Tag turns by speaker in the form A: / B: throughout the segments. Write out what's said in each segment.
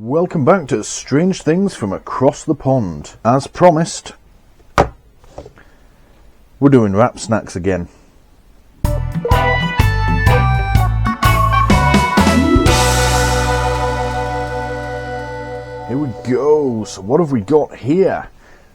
A: Welcome back to Strange Things from Across the Pond. As promised, we're doing wrap snacks again. Here we go. So what have we got here?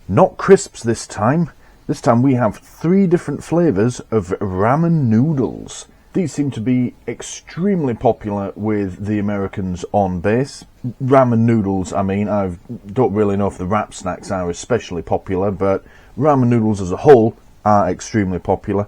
A: Not crisps this time. This time we have 3 different flavours of ramen noodles. These seem to be extremely popular with the Americans on base. Ramen noodles, I mean, I don't really know if the wrap snacks are especially popular, but ramen noodles as a whole are extremely popular.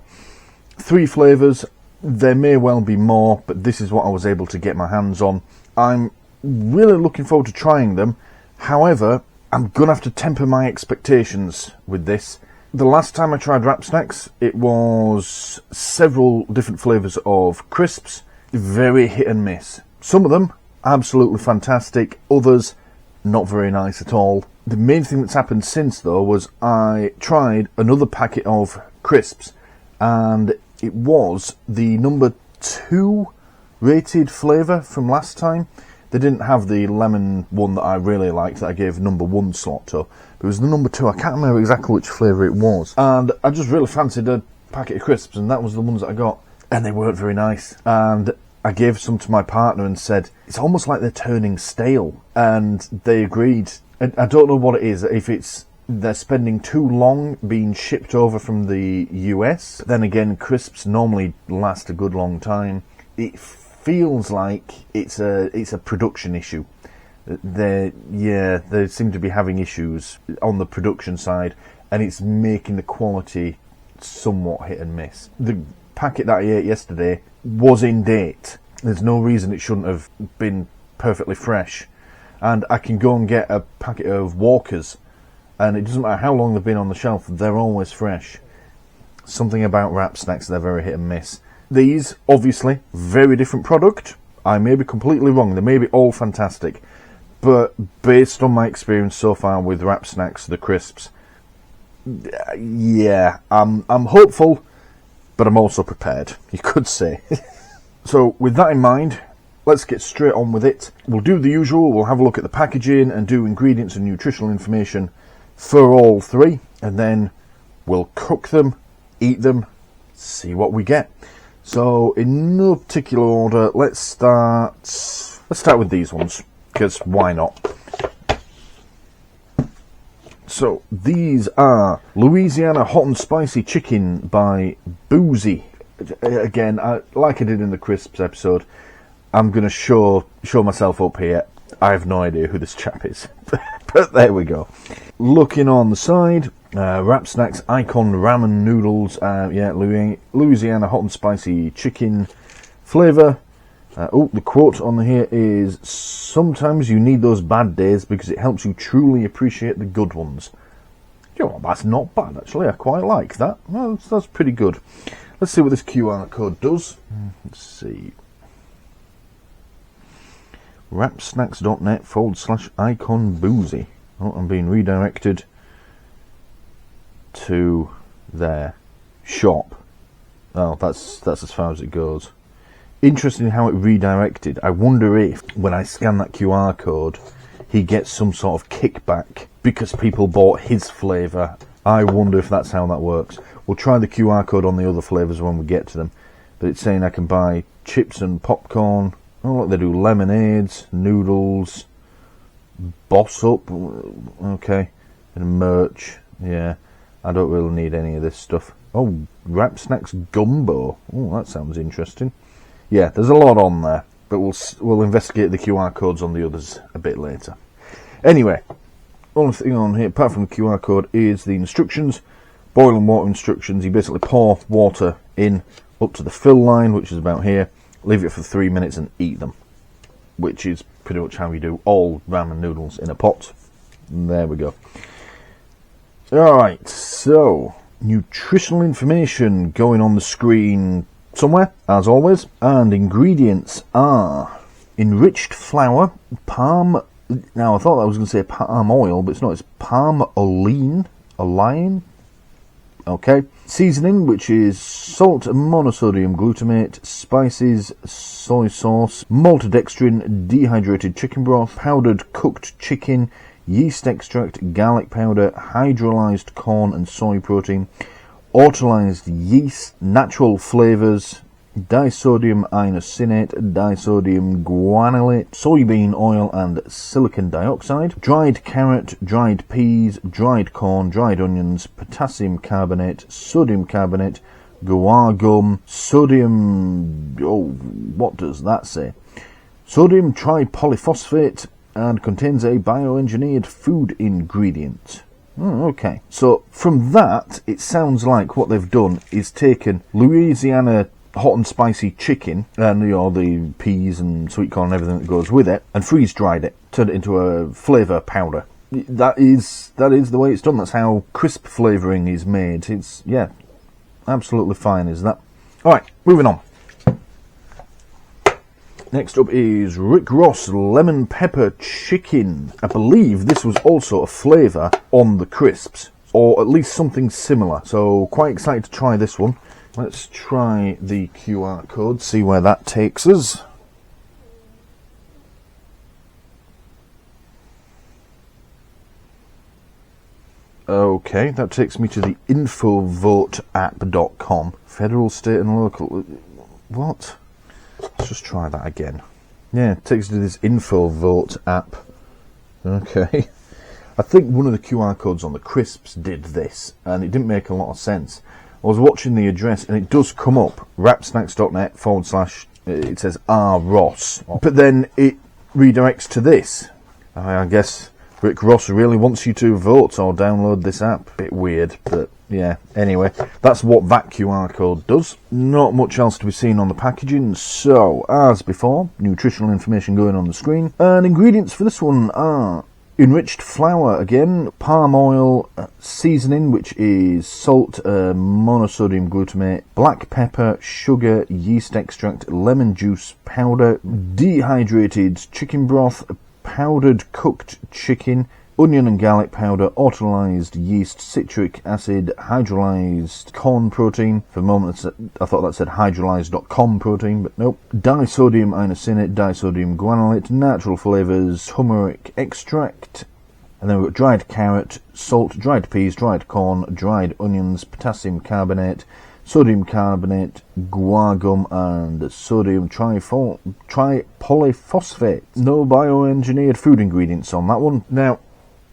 A: 3 flavours, there may well be more, but this is what I was able to get my hands on. I'm really looking forward to trying them. However, I'm going to have to temper my expectations with this. The last time I tried wrap snacks, it was several different flavours of crisps, very hit and miss. Some of them, absolutely fantastic, others, not very nice at all. The main thing that's happened since, though, was I tried another packet of crisps, and it was the number 2 rated flavour from last time. They didn't have the lemon one that I really liked that I gave number 1 slot to. It was the number 2. I can't remember exactly which flavour it was. And I just really fancied a packet of crisps, and that was the ones that I got. And they weren't very nice. And I gave some to my partner and said, it's almost like they're turning stale. And they agreed. I don't know what it is. If it's they're spending too long being shipped over from the US. Then again, crisps normally last a good long time. It feels like it's a production issue. They seem to be having issues on the production side, and it's making the quality somewhat hit and miss. The packet that I ate yesterday was in date. There's no reason it shouldn't have been perfectly fresh. And I can go and get a packet of Walkers, and it doesn't matter how long they've been on the shelf, they're always fresh. Something about wrap snacks, they're very hit and miss. These, obviously, very different product. I may be completely wrong. They may be all fantastic. But based on my experience so far with wrap snacks, the crisps, yeah, I'm hopeful, but I'm also prepared, you could say. So with that in mind, let's get straight on with it. We'll do the usual. We'll have a look at the packaging and do ingredients and nutritional information for all 3. And then we'll cook them, eat them, see what we get. So, in no particular order, let's start with these ones, because why not? So, these are Louisiana Hot and Spicy Chicken by Boozy. Again, like I did in the crisps episode, I'm going to show myself up here. I have no idea who this chap is, but there we go. Looking on the side, wrap snacks, icon ramen noodles, Louisiana hot and spicy chicken flavour. The quote on here is, sometimes you need those bad days because it helps you truly appreciate the good ones. You know what, that's not bad actually, I quite like that. Well, that's pretty good. Let's see what this QR code does. Let's see. wrapsnacks.net/icon boozy. Oh, I'm being redirected to their shop. Oh, that's as far as it goes. Interesting how it redirected. I wonder if, when I scan that QR code, he gets some sort of kickback because people bought his flavour. I wonder if that's how that works. We'll try the QR code on the other flavours when we get to them. But it's saying I can buy chips and popcorn. Oh, look, they do lemonades, noodles, Boss Up, okay, and merch. Yeah, I don't really need any of this stuff. Oh, wrap snacks gumbo. Oh, that sounds interesting. Yeah, there's a lot on there, but we'll investigate the QR codes on the others a bit later. Anyway, only thing on here, apart from the QR code, is the instructions. Boiling water instructions. You basically pour water in up to the fill line, which is about here. Leave it for 3 minutes and eat them, which is pretty much how you do all ramen noodles in a pot. And there we go. Alright, so nutritional information going on the screen somewhere, as always. And ingredients are enriched flour, palm... Now, I thought I was going to say palm oil, but it's not. It's palm olein. Okay. Seasoning, which is salt, monosodium glutamate, spices, soy sauce, maltodextrin, dehydrated chicken broth, powdered cooked chicken, yeast extract, garlic powder, hydrolyzed corn and soy protein, autolyzed yeast, natural flavours, disodium inosinate, disodium guanylate, soybean oil and silicon dioxide, dried carrot, dried peas, dried corn, dried onions, potassium carbonate, sodium carbonate, guar gum, sodium... oh, what does that say? Sodium tripolyphosphate, and contains a bioengineered food ingredient. Okay, so from that, it sounds like what they've done is taken Louisiana hot and spicy chicken and the peas and sweet corn and everything that goes with it, and freeze dried it, turned it into a flavour powder. That is the way it's done. That's how crisp flavouring is made. It's, yeah, absolutely fine, is that? Alright, moving on. Next up is Rick Ross lemon pepper chicken. I believe this was also a flavour on the crisps, or at least something similar, so quite excited to try this one. Let's try the QR code, see where that takes us. Okay, that takes me to the infovoteapp.com. Federal, state and local... what? Let's just try that again. Yeah, it takes us to this InfoVote app. Okay. I think one of the QR codes on the crisps did this, and it didn't make a lot of sense. I was watching the address, and it does come up, wrapsnacks.net/ it says R. Ross. But then it redirects to this. I guess Rick Ross really wants you to vote or download this app. Bit weird, but yeah. Anyway, that's what that QR code does. Not much else to be seen on the packaging. So, as before, nutritional information going on the screen. And ingredients for this one are enriched flour again, palm oil, seasoning, which is salt, monosodium glutamate, black pepper, sugar, yeast extract, lemon juice powder, dehydrated chicken broth, powdered cooked chicken, onion and garlic powder, autolyzed yeast, citric acid, hydrolyzed corn protein. For a moment I thought that said hydrolyzed.com protein, but nope. Disodium inosinate, disodium guanylate, natural flavours, turmeric extract. And then we've got dried carrot, salt, dried peas, dried corn, dried onions, potassium carbonate, sodium carbonate, guar gum, and sodium tripolyphosphate. No bioengineered food ingredients on that one. Now,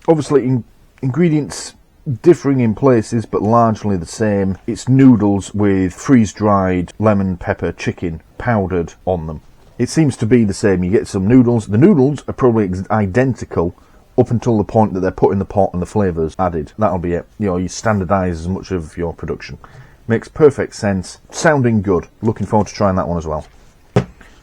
A: obviously, ingredients differing in places, but largely the same. It's noodles with freeze-dried lemon pepper chicken powdered on them. It seems to be the same. You get some noodles. The noodles are probably identical up until the point that they're put in the pot and the flavours added. That'll be it. You standardise as much of your production. Makes perfect sense. Sounding good. Looking forward to trying that one as well.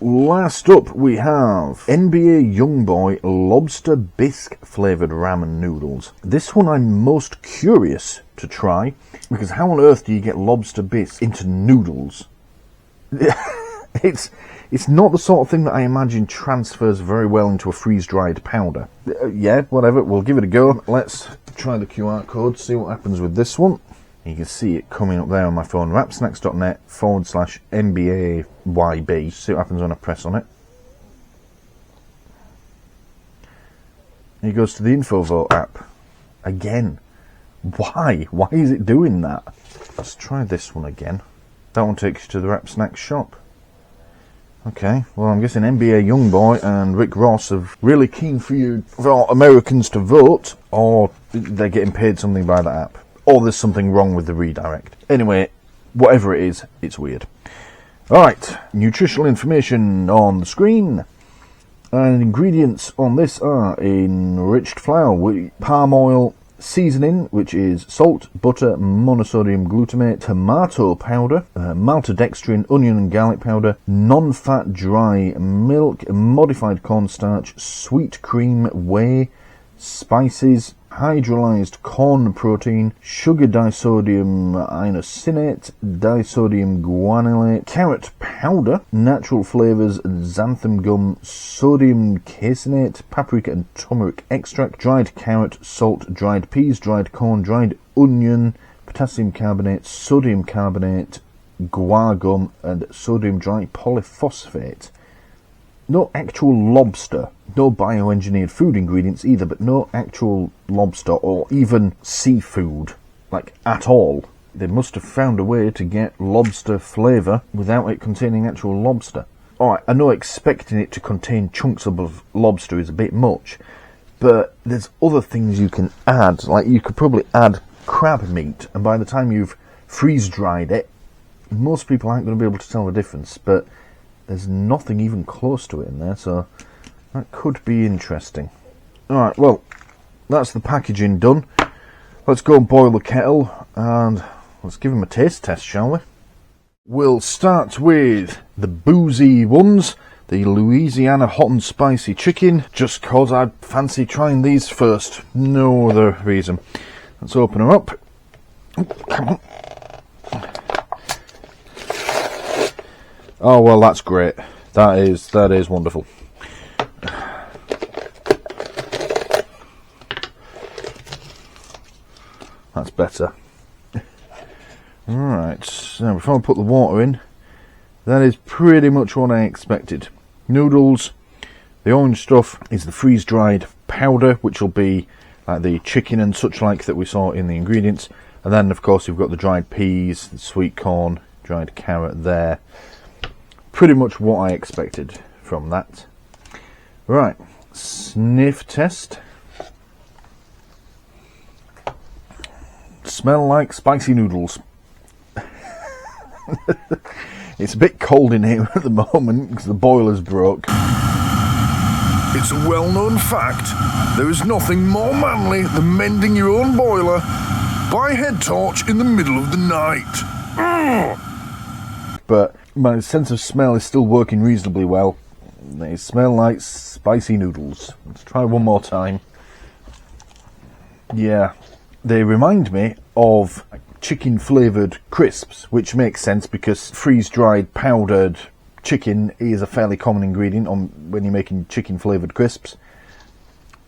A: Last up, we have NBA Youngboy Lobster Bisque flavoured ramen noodles. This one I'm most curious to try, because how on earth do you get lobster bisque into noodles? It's not the sort of thing that I imagine transfers very well into a freeze-dried powder. Yeah, whatever, we'll give it a go. Let's try the QR code, see what happens with this one. You can see it coming up there on my phone, wrapsnacks.net/NBAYB. See what happens when I press on it. And it goes to the InfoVote app. Again. Why? Why is it doing that? Let's try this one again. That one takes you to the Wrap Snacks shop. Okay, well I'm guessing NBA Youngboy and Rick Ross are really keen for Americans to vote, or they're getting paid something by that app. Or there's something wrong with the redirect. Anyway, whatever it is, it's weird. Alright, nutritional information on the screen. And ingredients on this are enriched flour, palm oil, seasoning, which is salt, butter, monosodium glutamate, tomato powder, maltodextrin, onion and garlic powder, non-fat dry milk, modified cornstarch, sweet cream, whey, spices, hydrolyzed corn protein, sugar disodium inosinate, disodium guanylate, carrot powder, natural flavours, xanthan gum, sodium caseinate, paprika and turmeric extract, dried carrot, salt, dried peas, dried corn, dried onion, potassium carbonate, sodium carbonate, guar gum, and sodium tripolyphosphate. No actual lobster, no bioengineered food ingredients either, but no actual lobster or even seafood, like at all. They must have found a way to get lobster flavour without it containing actual lobster. Alright, I know expecting it to contain chunks of lobster is a bit much, but there's other things you can add. Like, you could probably add crab meat, and by the time you've freeze-dried it, most people aren't going to be able to tell the difference, but there's nothing even close to it in there, so that could be interesting. Alright, well, that's the packaging done. Let's go and boil the kettle, and let's give them a taste test, shall we? We'll start with the boozy ones, the Louisiana hot and spicy chicken, just cause I fancy trying these first, no other reason. Let's open them up. Oh, come on. Oh, well, that's great. That is wonderful. That's better. Alright, so before I put the water in, that is pretty much what I expected. Noodles, the orange stuff is the freeze-dried powder, which will be like the chicken and such like that we saw in the ingredients. And then, of course, you've got the dried peas, the sweet corn, dried carrot there. Pretty much what I expected from that. Right, sniff test. Smell like spicy noodles. It's a bit cold in here at the moment because the boiler's broke.
B: It's a well-known fact, there is nothing more manly than mending your own boiler by head torch in the middle of the night.
A: But my sense of smell is still working reasonably well. They smell like spicy noodles. Let's try one more time. Yeah, they remind me of chicken flavoured crisps, which makes sense because freeze-dried powdered chicken is a fairly common ingredient when you're making chicken flavoured crisps.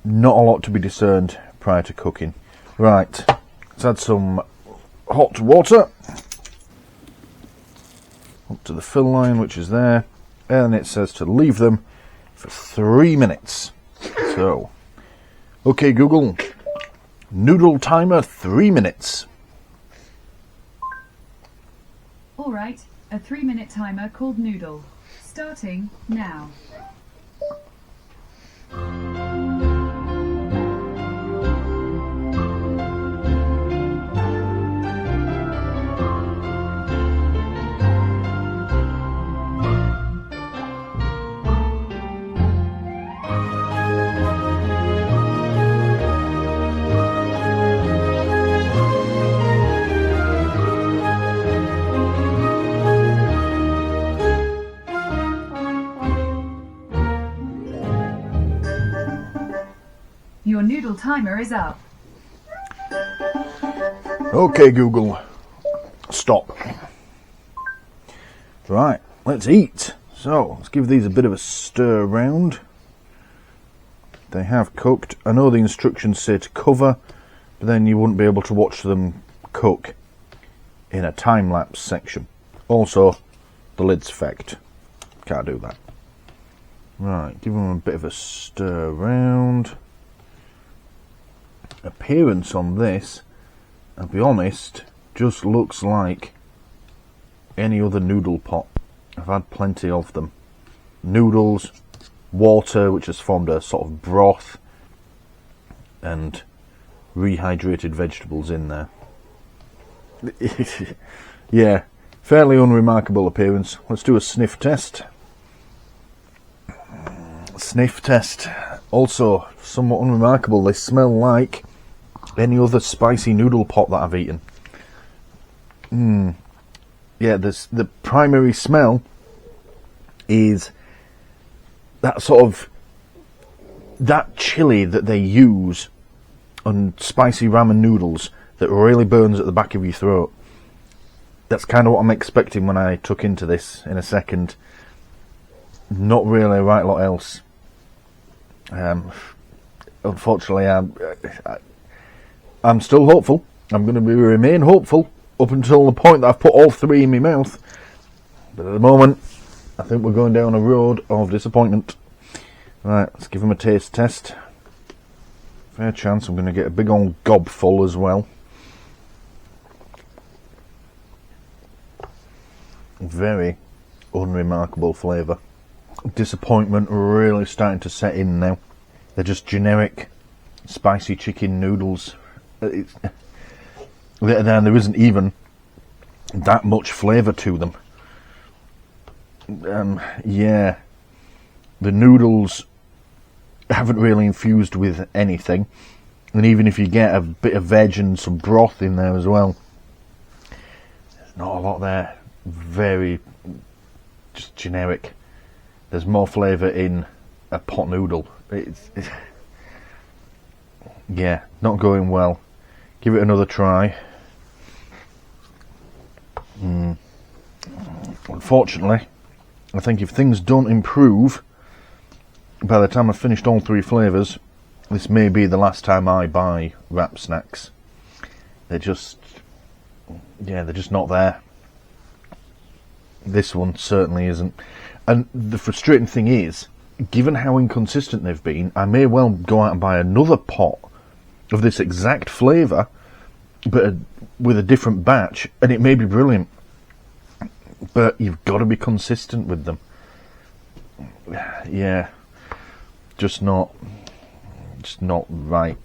A: Not a lot to be discerned prior to cooking. Right, let's add some hot water up to the fill line, which is there, and it says to leave them for 3 minutes. So, okay Google, noodle timer 3 minutes.
C: Alright, a 3-minute timer called Noodle. Starting now. Your noodle timer is up.
A: Okay Google, stop. Right, let's eat. So, let's give these a bit of a stir around. They have cooked. I know the instructions say to cover, but then you wouldn't be able to watch them cook in a time-lapse section. Also, the lid's fecked. Can't do that. Right, give them a bit of a stir around. Appearance on this, I'll be honest, just looks like any other noodle pot. I've had plenty of them. Noodles, water which has formed a sort of broth, and rehydrated vegetables in there. Yeah, fairly unremarkable appearance. Let's do a sniff test. Sniff test. Also, somewhat unremarkable. They smell like any other spicy noodle pot that I've eaten. Yeah, the primary smell is that sort of, that chili that they use on spicy ramen noodles that really burns at the back of your throat. That's kind of what I'm expecting when I took into this in a second. Not really a right lot else. Unfortunately, I'm still hopeful. I'm going to remain hopeful up until the point that I've put all three in my mouth. But at the moment, I think we're going down a road of disappointment. Right, let's give them a taste test. Fair chance I'm going to get a big old gob full as well. Very unremarkable flavour. Disappointment really starting to set in now. They're just generic spicy chicken noodles. There isn't even that much flavour to them. Yeah, the noodles haven't really infused with anything, and even if you get a bit of veg and some broth in there as well, there's not a lot there. Very just generic. There's more flavour in a pot noodle. Yeah, not going well. Give it another try. Unfortunately, I think if things don't improve by the time I've finished all three flavours, this may be the last time I buy wrap snacks. They're just not there. This one certainly isn't. And the frustrating thing is, given how inconsistent they've been, I may well go out and buy another pot of this exact flavour, but with a different batch, and it may be brilliant. But you've got to be consistent with them. Yeah, just not right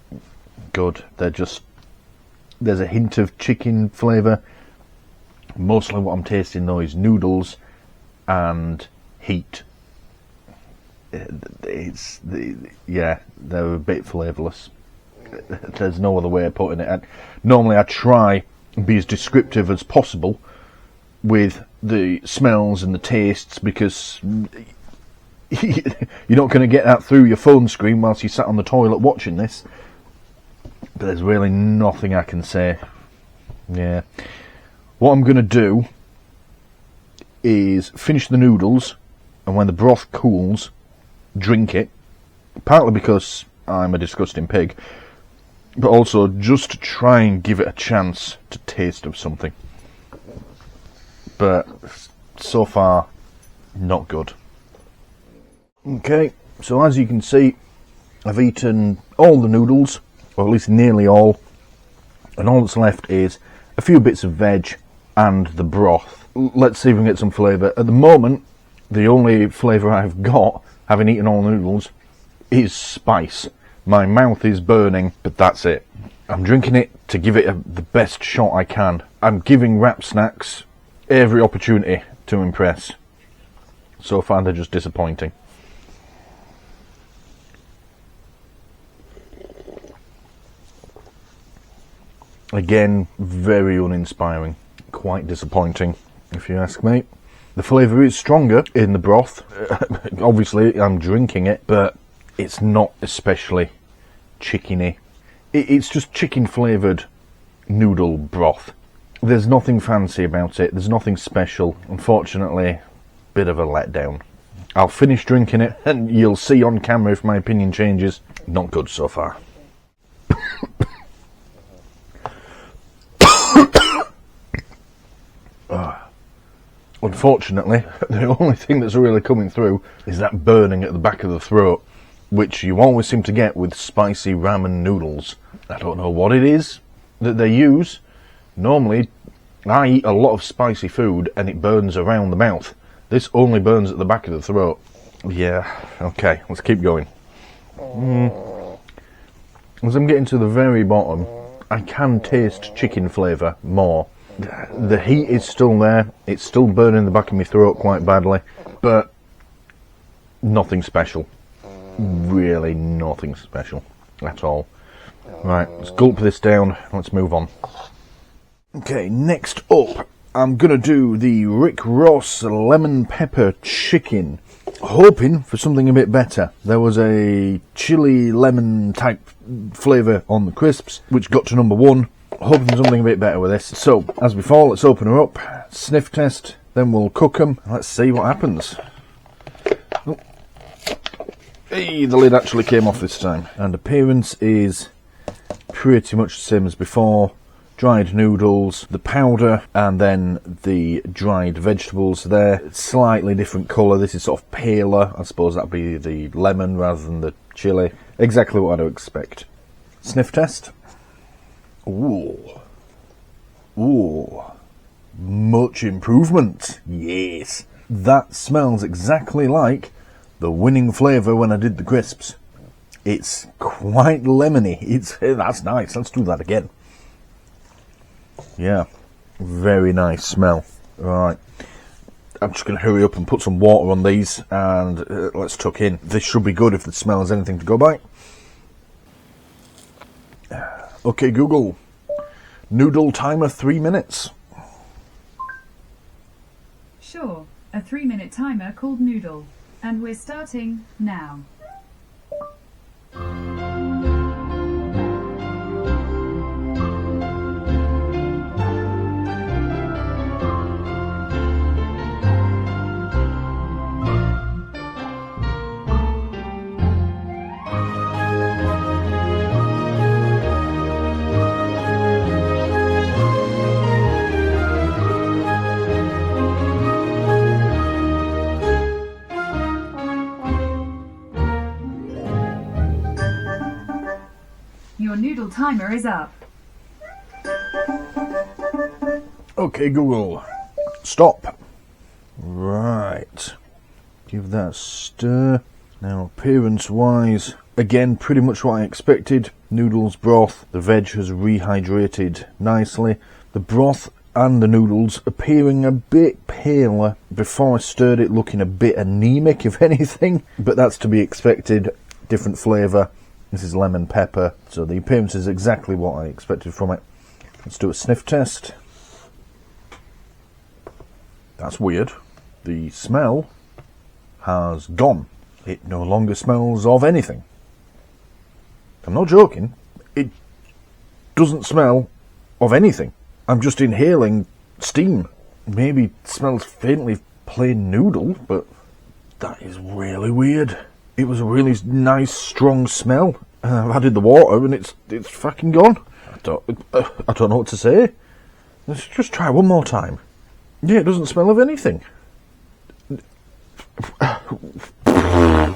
A: good. There's a hint of chicken flavour. Mostly what I'm tasting though is noodles and heat. They're a bit flavourless. There's no other way of putting it. Normally I try and be as descriptive as possible with the smells and the tastes, because you're not going to get that through your phone screen whilst you sat on the toilet watching this. But there's really nothing I can say. Yeah. What I'm going to do is finish the noodles, and when the broth cools, drink it. Partly because I'm a disgusting pig, but also just to try and give it a chance to taste of something. But so far, not good. Okay, so as you can see, I've eaten all the noodles, or at least nearly all, and all that's left is a few bits of veg and the broth. Let's see if we can get some flavour. At the moment, the only flavour I've got, having eaten all the noodles, is spice. My mouth is burning, but that's it. I'm drinking it to give it the best shot I can. I'm giving wrap snacks every opportunity to impress. So far they're just disappointing. Again, very uninspiring. Quite disappointing, if you ask me. The flavour is stronger in the broth. Obviously I'm drinking it, but it's not especially chickeny. It's just chicken flavoured noodle broth. There's nothing fancy about it. There's nothing special. Unfortunately, bit of a letdown. I'll finish drinking it and you'll see on camera if my opinion changes. Not good so far. Unfortunately, the only thing that's really coming through is that burning at the back of the throat, which you always seem to get with spicy ramen noodles. I don't know what it is that they use. Normally, I eat a lot of spicy food and it burns around the mouth. This only burns at the back of the throat. Yeah, okay, let's keep going. As I'm getting to the very bottom, I can taste chicken flavour more. The heat is still there. It's still burning the back of my throat quite badly, but nothing special. Really nothing special at all. Right, let's gulp this down. Let's move on. Okay, next up, I'm going to do the Rick Ross lemon pepper chicken. Hoping for something a bit better. There was a chili lemon type flavour on the crisps, which got to number 1. Hoping for something a bit better with this. So, as before, let's open her up, sniff test, then we'll cook them. Let's see what happens. Oh. Hey, the lid actually came off this time. And appearance is pretty much the same as before. dried noodles, the powder, and then the dried vegetables there. Slightly different colour. This is sort of paler. I suppose that'd be the lemon rather than the chilli. Exactly what I'd expect. Sniff test. Ooh. Ooh. Much improvement. Yes. That smells exactly like the winning flavour when I did the crisps. It's quite lemony. That's nice. Let's do that again. Yeah. Very nice smell. Alright. I'm just going to hurry up and put some water on these and let's tuck in. This should be good if the smell is anything to go by. Okay, Google. Noodle timer 3 minutes.
C: Sure, a 3-minute timer called Noodle. And we're starting now. Your noodle timer is up.
A: Okay, Google. Stop. Right. Give that a stir. Now, appearance-wise, again, pretty much what I expected. Noodles, broth. The veg has rehydrated nicely. The broth and the noodles appearing a bit paler. Before I stirred it, looking a bit anemic, if anything. But that's to be expected. Different flavour. This is lemon pepper, so the appearance is exactly what I expected from it. Let's do a sniff test. That's weird. The smell has gone. It no longer smells of anything. I'm not joking. It doesn't smell of anything. I'm just inhaling steam. Maybe it smells faintly plain noodle, but that is really weird. It was a really nice, strong smell. I've added the water and it's fucking gone. I don't know what to say. Let's just try one more time. Yeah, it doesn't smell of anything. I'm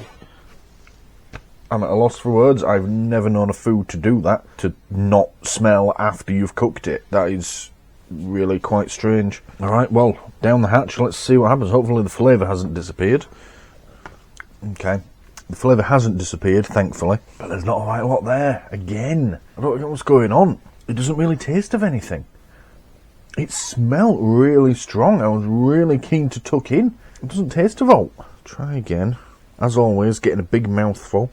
A: at a loss for words. I've never known a food to do that, to not smell after you've cooked it. That is really quite strange. Alright, well, down the hatch, let's see what happens. Hopefully the flavour hasn't disappeared. Okay. The flavour hasn't disappeared, thankfully, but there's not a right lot there. Again, I don't know what's going on. It doesn't really taste of anything. It smelled really strong. I was really keen to tuck in. It doesn't taste of all. Try again. As always, getting a big mouthful.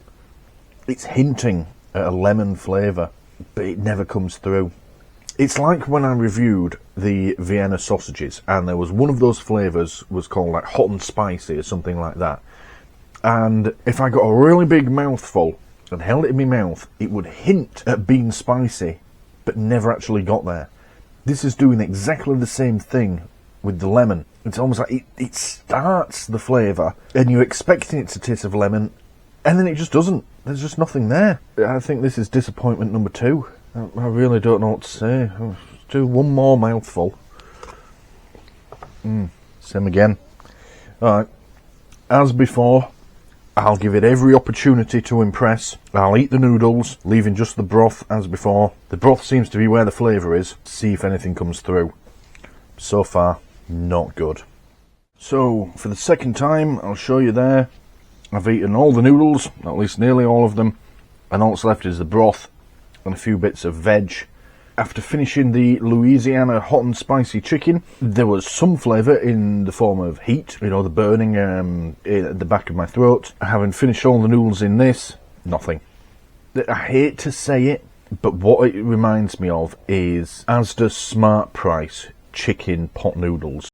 A: It's hinting at a lemon flavour, but it never comes through. It's like when I reviewed the Vienna sausages, and there was one of those flavours was called like hot and spicy or something like that. And if I got a really big mouthful and held it in my mouth, it would hint at being spicy, but never actually got there. This is doing exactly the same thing with the lemon. It's almost like it starts the flavour, and you're expecting it to taste of lemon, and then it just doesn't. There's just nothing there. I think this is disappointment number 2. I really don't know what to say. Let's do one more mouthful. Same again. Alright. As before, I'll give it every opportunity to impress. I'll eat the noodles, leaving just the broth as before. The broth seems to be where the flavour is. See if anything comes through. So far, not good. So, for the second time, I'll show you there. I've eaten all the noodles, at least nearly all of them. And all that's left is the broth and a few bits of veg. After finishing the Louisiana hot and spicy chicken, there was some flavour in the form of heat, you know, the burning at the back of my throat. Having finished all the noodles in this, nothing. I hate to say it, but what it reminds me of is Asda's Smart Price chicken pot noodles.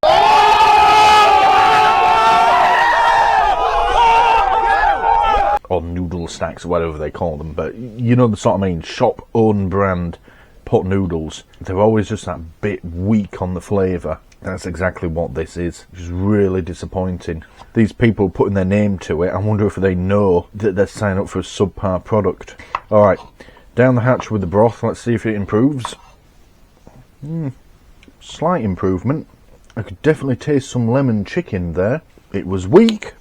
A: Or noodle stacks, or whatever they call them, but you know the sort I mean, shop own brand pot noodles. They're always just that bit weak on the flavour. That's exactly what this is, which is really disappointing. These people putting their name to it, I wonder if they know that they're signing up for a subpar product. Alright, down the hatch with the broth, let's see if it improves. Slight improvement. I could definitely taste some lemon chicken there. It was weak,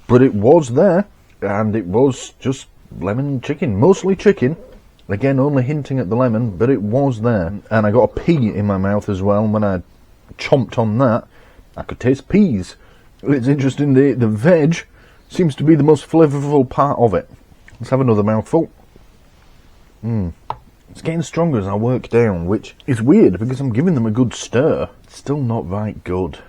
A: but it was there, and it was just lemon chicken, mostly chicken. Again, only hinting at the lemon, but it was there. And I got a pea in my mouth as well. When I chomped on that, I could taste peas. It's interesting, the veg seems to be the most flavourful part of it. Let's have another mouthful. It's getting stronger as I work down, which is weird because I'm giving them a good stir. It's still not right good.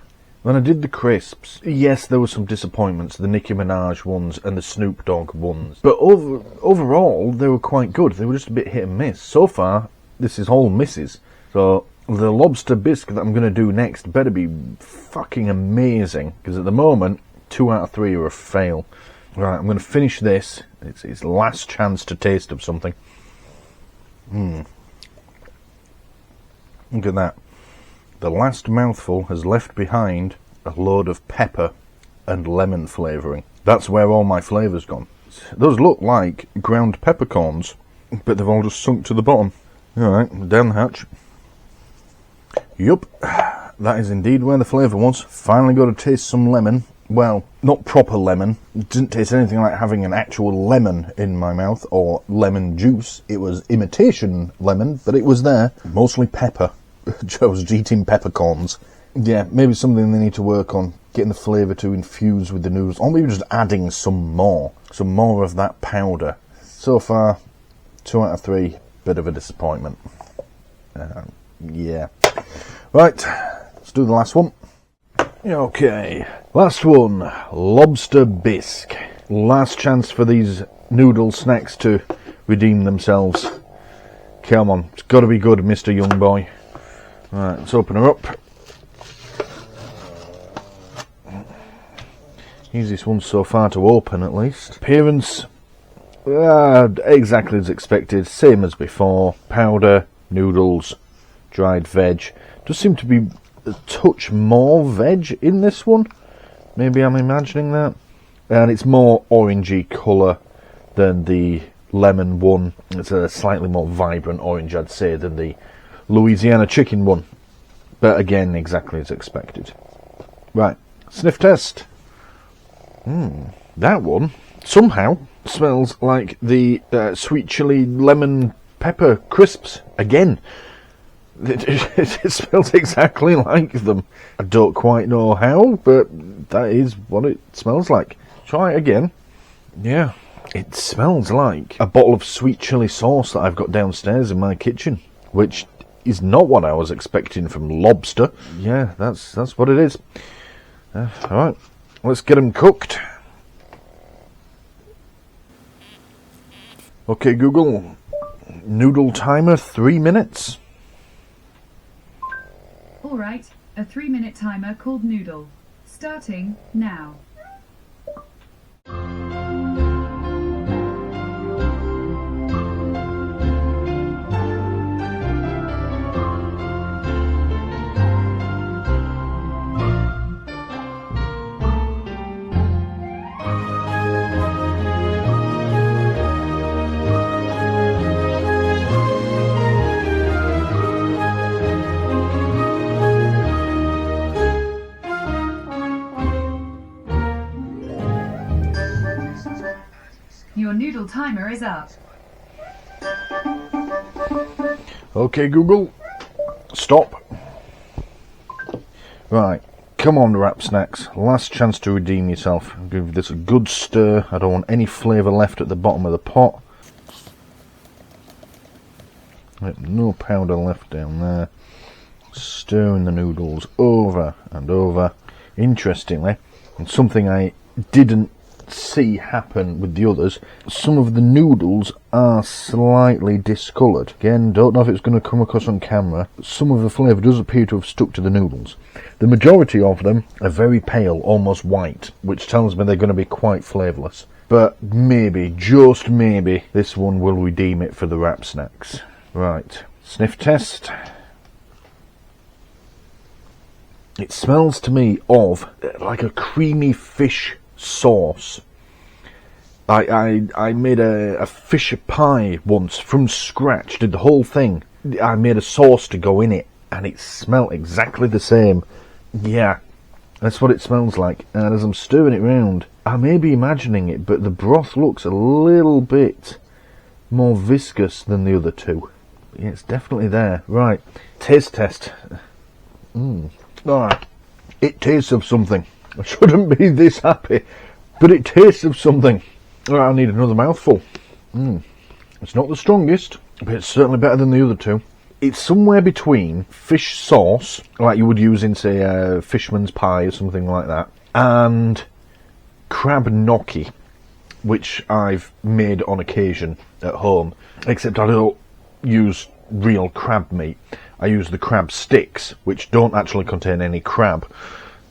A: When I did the crisps, yes, there were some disappointments, the Nicki Minaj ones and the Snoop Dogg ones. But overall, they were quite good. They were just a bit hit and miss. So far, this is all misses. So the lobster bisque that I'm going to do next better be fucking amazing. Because at the moment, 2 out of 3 are a fail. Right, I'm going to finish this. It's last chance to taste of something. Look at that. The last mouthful has left behind a load of pepper and lemon flavouring. That's where all my flavour's gone. Those look like ground peppercorns, but they've all just sunk to the bottom. Alright, down the hatch. Yup, that is indeed where the flavour was. Finally got to taste some lemon. Well, not proper lemon. It didn't taste anything like having an actual lemon in my mouth, or lemon juice. It was imitation lemon, but it was there. Mostly pepper. I was eating peppercorns. Yeah, maybe something they need to work on, getting the flavour to infuse with the noodles, or maybe just adding some more of that powder. So far, 2 out of 3, bit of a disappointment. Yeah. Right, let's do the last one. Okay, last one, lobster bisque. Last chance for these noodle snacks to redeem themselves. Come on, it's got to be good, Mr. Young Boy. Right, let's open her up. Easiest one so far to open, at least. Appearance, exactly as expected, same as before. Powder, noodles, dried veg. Does seem to be a touch more veg in this one. Maybe I'm imagining that. And it's more orangey colour than the lemon one. It's a slightly more vibrant orange, I'd say, than the Louisiana chicken one. But again, exactly as expected. Right, sniff test. That one somehow smells like the sweet chili lemon pepper crisps again. It smells exactly like them. I don't quite know how, but that is what it smells like. Try it again. Yeah, it smells like a bottle of sweet chili sauce that I've got downstairs in my kitchen, which is not what I was expecting from lobster. Yeah, that's what it is. Alright, let's get them cooked. Okay, Google, noodle timer 3 minutes.
C: Alright, a 3-minute timer called Noodle. Starting now. Your noodle timer is up.
A: Okay, Google, stop. Right, come on, Wrap Snacks. Last chance to redeem yourself. Give this a good stir. I don't want any flavour left at the bottom of the pot. No powder left down there. Stirring the noodles over and over. Interestingly, and something I didn't see happen with the others, some of the noodles are slightly discoloured. Again, don't know if it's going to come across on camera. Some of the flavour does appear to have stuck to the noodles. The majority of them are very pale, almost white, which tells me they're going to be quite flavourless. But maybe, just maybe, this one will redeem it for the Wrap Snacks. Right, sniff test. It smells to me of like a creamy fish sauce. I made a fish pie once from scratch, did the whole thing. I made a sauce to go in it, and it smelled exactly the same. Yeah, that's what it smells like. And as I'm stirring it round, I may be imagining it, but the broth looks a little bit more viscous than the other two. Yeah, it's definitely there. Right, taste test. Alright, it tastes of something. I shouldn't be this happy, but it tastes of something. Alright, I need another mouthful. It's not the strongest, but it's certainly better than the other two. It's somewhere between fish sauce, like you would use in, say, a fisherman's pie or something like that, and crab gnocchi, which I've made on occasion at home, except I don't use real crab meat. I use the crab sticks, which don't actually contain any crab.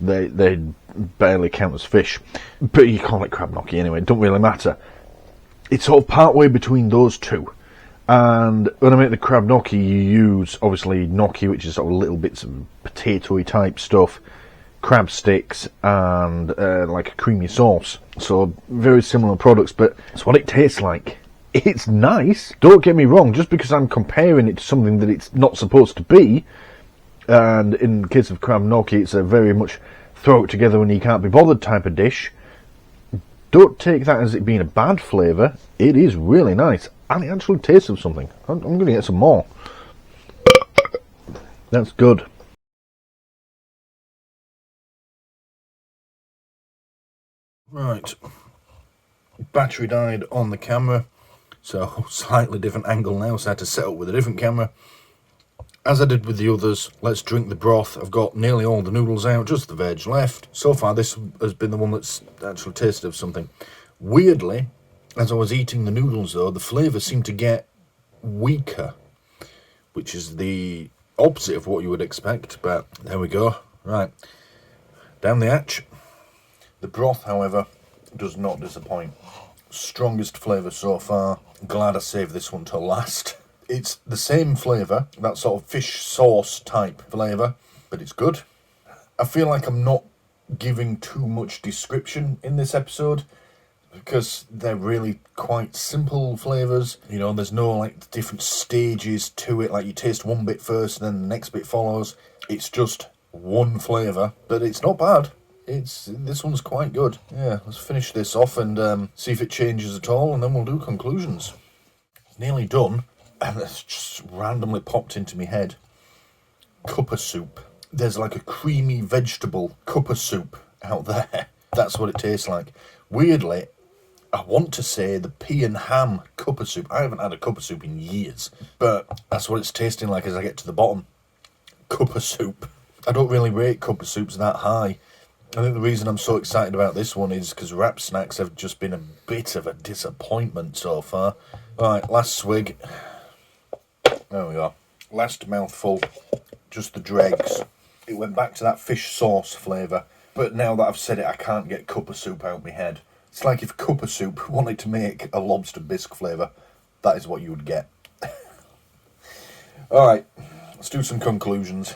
A: They barely count as fish, but you call it crab gnocchi anyway, it don't really matter. It's sort of part way between those two. And when I make the crab gnocchi, you use, obviously, gnocchi, which is sort of little bits of potato-y type stuff, crab sticks, and like a creamy sauce. So, very similar products, but that's what it tastes like. It's nice, don't get me wrong, just because I'm comparing it to something that it's not supposed to be, and in the case of crab gnocchi, it's a very much throw it together when you can't be bothered type of dish. Don't take that as it being a bad flavour. It is really nice. And it actually tastes of something. I'm going to get some more. That's good. Right. Battery died on the camera. So, slightly different angle now. So I had to set up with a different camera. As I did with the others, let's drink the broth. I've got nearly all the noodles out, just the veg left. So far, this has been the one that's actually tasted of something. Weirdly, as I was eating the noodles though, the flavour seemed to get weaker, which is the opposite of what you would expect, but there we go. Right, down the hatch. The broth, however, does not disappoint. Strongest flavour so far. Glad I saved this one till last. It's the same flavour, that sort of fish sauce type flavour, but it's good. I feel like I'm not giving too much description in this episode because they're really quite simple flavours. You know, there's no like different stages to it, like you taste one bit first and then the next bit follows. It's just one flavour, but it's not bad. This one's quite good. Yeah, let's finish this off and see if it changes at all, and then we'll do conclusions. Nearly done. And it's just randomly popped into my head. Cuppa soup. There's like a creamy vegetable cuppa soup out there. That's what it tastes like. Weirdly, I want to say the pea and ham cuppa soup. I haven't had a cuppa soup in years, but that's what it's tasting like as I get to the bottom. Cuppa soup. I don't really rate cuppa soups that high. I think the reason I'm so excited about this one is because wrap snacks have just been a bit of a disappointment so far. Alright, last swig. There we go. Last mouthful, just the dregs. It went back to that fish sauce flavour, but now that I've said it, I can't get cuppa soup out of my head. It's like if cuppa soup wanted to make a lobster bisque flavour, that is what you would get. Alright, let's do some conclusions.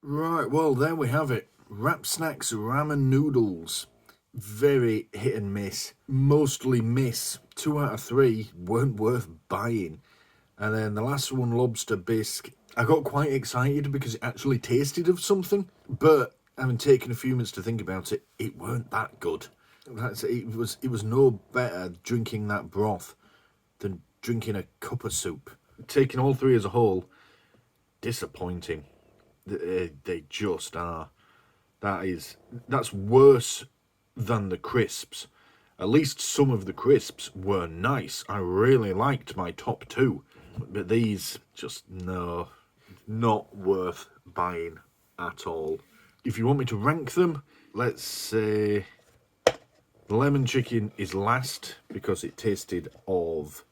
A: Right, well, there we have it. Wrap snacks ramen noodles. Very hit and miss. Mostly miss. 2 out of 3 weren't worth buying. And then the last one, lobster bisque, I got quite excited because it actually tasted of something. But having taken a few minutes to think about it, it weren't that good. It was no better drinking that broth than drinking a cup of soup. Taking all 3 as a whole, disappointing. They just are. That's worse than the crisps. At least some of the crisps were nice. I really liked my top 2. But these, just no, not worth buying at all. If you want me to rank them, let's say the lemon chicken is last because it tasted of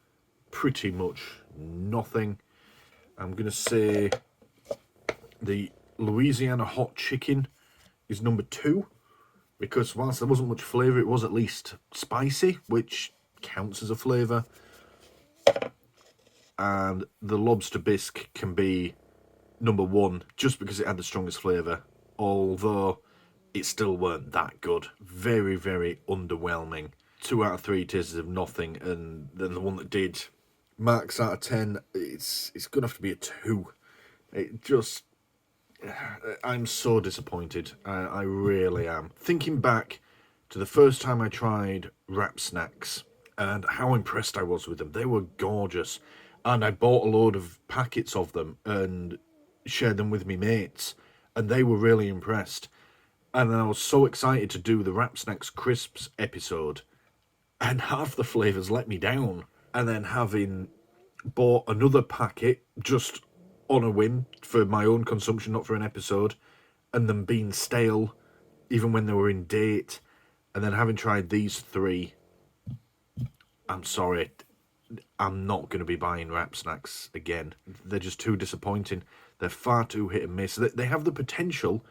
A: pretty much nothing. I'm going to say the Louisiana hot chicken is number 2 because whilst there wasn't much flavour, it was at least spicy, which counts as a flavour. And the lobster bisque can be number 1 just because it had the strongest flavour, although it still weren't that good. Very, very underwhelming. 2 out of 3 tastes of nothing, and then the one that did, marks out of 10, it's going to have to be a 2. It just I'm so disappointed. I really am. Thinking back to the first time I tried wrap snacks and how impressed I was with them. They were gorgeous. And I bought a load of packets of them and shared them with me mates. And they were really impressed. And I was so excited to do the wrap snacks crisps episode. And half the flavours let me down. And then having bought another packet just on a whim for my own consumption, not for an episode, and them being stale even when they were in date, and then having tried these 3, I'm sorry, I'm not going to be buying wrap snacks again. They're just too disappointing. They're far too hit and miss. They have the potential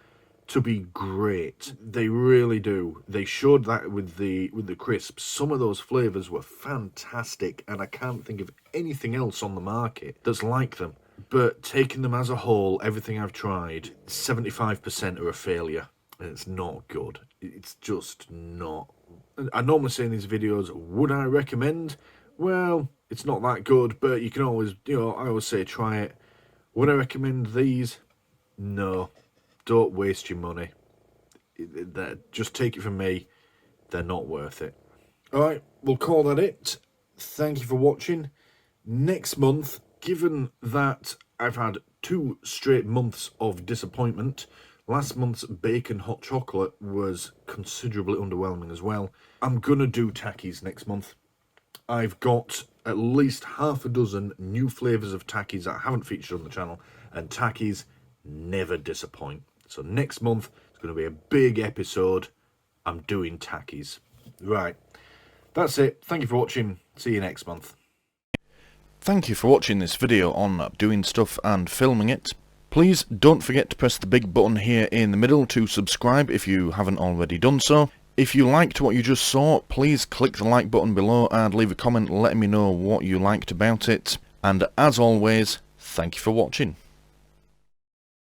A: to be great. They really do. They showed that with the crisps. Some of those flavours were fantastic, and I can't think of anything else on the market that's like them. But taking them as a whole, everything I've tried, 75% are a failure. And it's not good. It's just not. I normally say in these videos, would I recommend? Well, it's not that good, but you can always, I always say try it. Would I recommend these? No. Don't waste your money. Just take it from me. They're not worth it. Alright, we'll call that it. Thank you for watching. Next month, given that I've had 2 straight months of disappointment, last month's bacon hot chocolate was considerably underwhelming as well. I'm gonna do Takis next month. I've got at least half a dozen new flavours of Takis that I haven't featured on the channel, and Takis never disappoint. So next month it's going to be a big episode. I'm doing Takis. Right, that's it. Thank you for watching. See you next month. Thank you for watching this video on doing stuff and filming it. Please don't forget to press the big button here in the middle to subscribe if you haven't already done so. If you liked what you just saw, please click the like button below and leave a comment letting me know what you liked about it. And as always, thank you for watching.